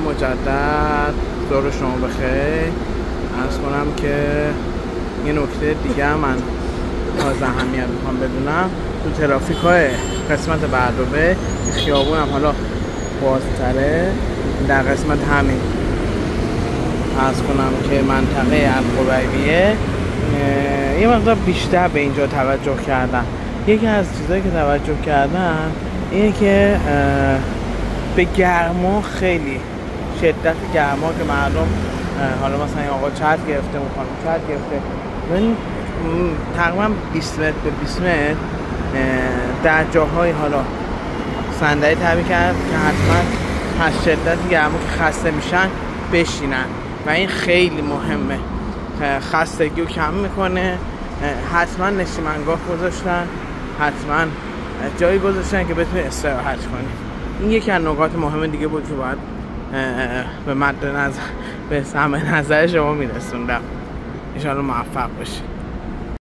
مجدد ظهر شما بخیر. عرض کنم که یه نکته دیگه من باز اهمیت میخوام بدونم، تو ترافیک های قسمت بعدوبه خیابون هم حالا بازتره، در قسمت همین عرض کنم که منطقه القبیلیه یه مقدار بیشتر به اینجا توجه کردن. یکی از چیزایی که توجه کردن اینه که به گرما، خیلی شدت گرما که مردم حالا مثلا این آقا چت گرفته، اون خانم چت گرفته، من تقریبا 20 متر به 20 متر در جاهای حالا صندلی تعبیه کرد که حتما از شدت گرما که خسته میشن بشینن و این خیلی مهمه، خستگی رو کم میکنه. حتما نشیمنگاه گذاشتن، حتما جایی گذاشتن که بتونی استراحت کنی. این یکی از نکات مهم دیگه بود که باید به مد نظر به سمع نظر شما میرسوندم. ان شاء الله موفق باشید.